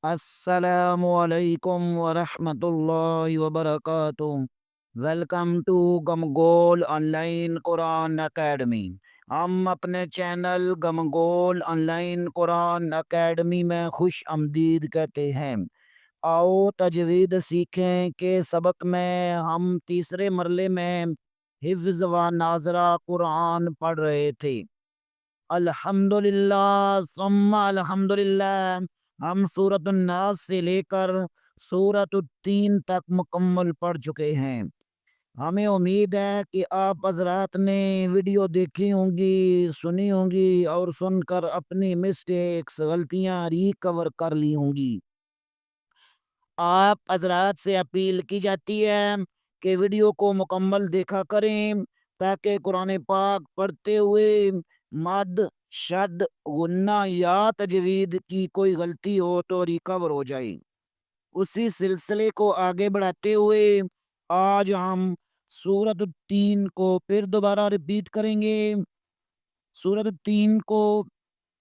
अस्सलामुअलैकुम वरहमतुल्लाहि वबरकातुहू। वेलकम टू गमगोल ऑनलाइन कुरान अकेडमी। हम अपने चैनल गमगोल ऑनलाइन कुरान अकेडमी में खुश आमदीद कहते हैं। आओ तजवीद सीखें के सबक में हम तीसरे मरले में हिफ्ज़ व नाज़रा कुरान पढ़ रहे थे। अल्हम्दुलिल्लाह सुम्मा अल्हम्दुलिल्लाह। हम सूरत नास से लेकर सूरत तीन तक मुकम्मल पढ़ चुके हैं। हमें उम्मीद है कि आप हज़रात ने वीडियो देखी होंगी, सुनी होंगी और सुनकर अपनी मिस्टेक्स गलतियां रिकवर कर ली होंगी। आप हज़रात से अपील की जाती है कि वीडियो को मुकम्मल देखा करें ताकि कुरान पाक पढ़ते हुए मद, शद, गुन्ना या तजवीद की कोई गलती हो तो रिकवर हो जाए। उसी सिलसिले को आगे बढ़ाते हुए आज हम सूरत 3 को फिर दोबारा रिपीट करेंगे। सूरत 3 को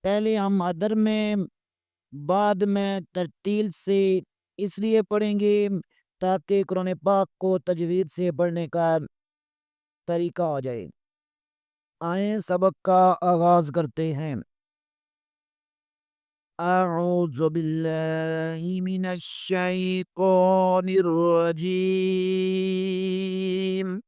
पहले हम अदर में, बाद में तरतील से इसलिए पढ़ेंगे ताकि कुरान पाक को तजवीद से पढ़ने का तरीका हो जाए। आए सबक का आगाज करते हैं। अऊज़ु बिल्लाहि मिनश शैतानिर रजीम।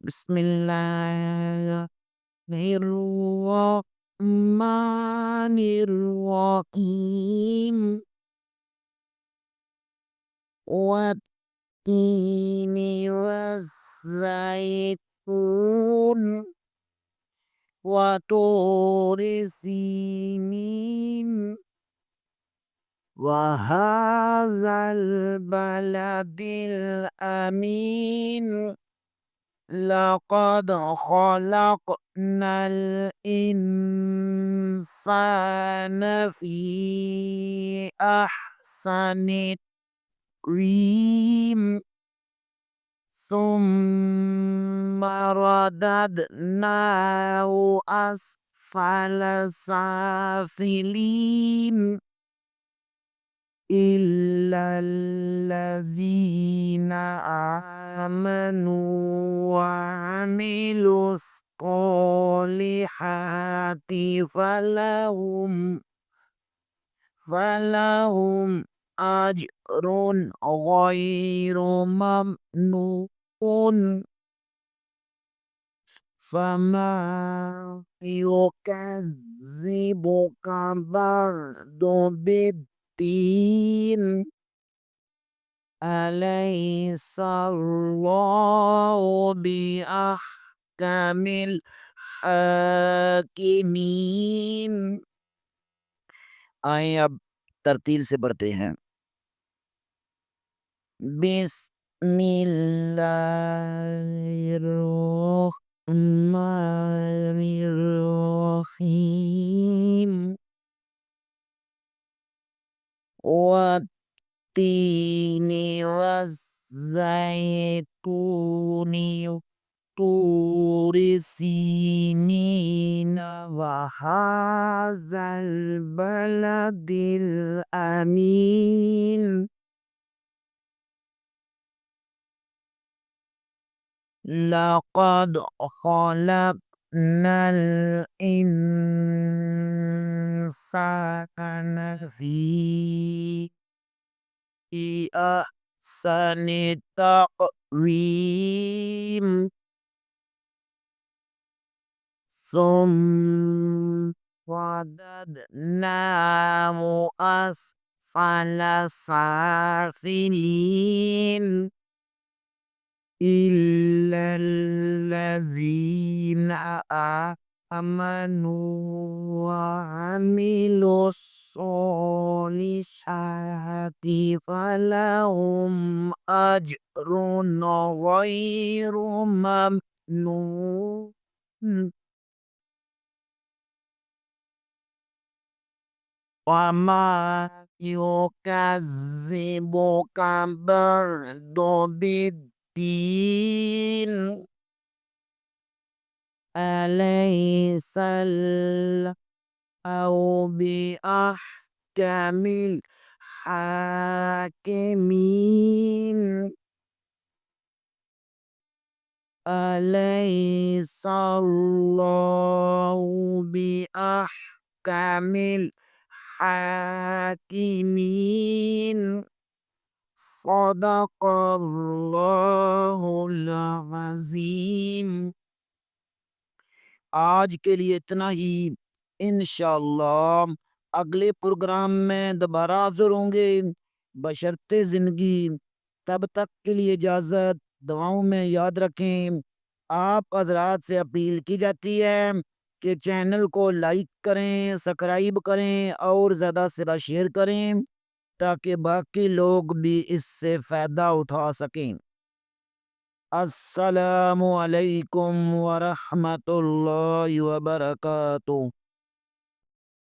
बिस्मिल्लाहिर्रहमानिर्रहीम। والتين والزيتون وطور سينين وهذا البلد الأمين لقد خلقنا الإنسان في أحسن تقويم ثم رددناه أسفل سافلين إلا الذين آمنوا وعملوا الصالحات فلهم أجر غير ممنون فما يكذبك بعد بالدين أليس الله بأحكم الحاكمين। आइए अब तरतील से बढ़ते हैं। बिस्मिल्लाहिर्रहमानिर्रहीम। والتين والزيتون طور سينين وهذا البلد الأمين لقد خلقنا الإنسان في أحسن تقويم ثم رددناه أسفل سافلين إلا الذين آمنوا وعملوا الصالحات فلهم أجر غير ممنون وما يكذبك بعد بالدين أليس أو بأحكم अहकामिल हाकिमीन अलैहिस्सलाहु बिअहकामिल हाकिमीन सदक़ल्लाहुल अज़ीम। आज के लिए इतना ही। इंशाअल्लाह अगले प्रोग्राम में दोबारा हाज़िर होंगे बशर्ते ज़िंदगी। तब तक के लिए इजाज़त, दुआओं में याद रखें। आप हज़रात से अपील की जाती है कि चैनल को लाइक करें, सब्सक्राइब करें और ज़्यादा से ज़्यादा शेयर करें ताकि बाकी लोग भी इससे फ़ायदा उठा सकें। अस्सलामु अलैकुम व रहमतुल्लाहि व बरकातुहू।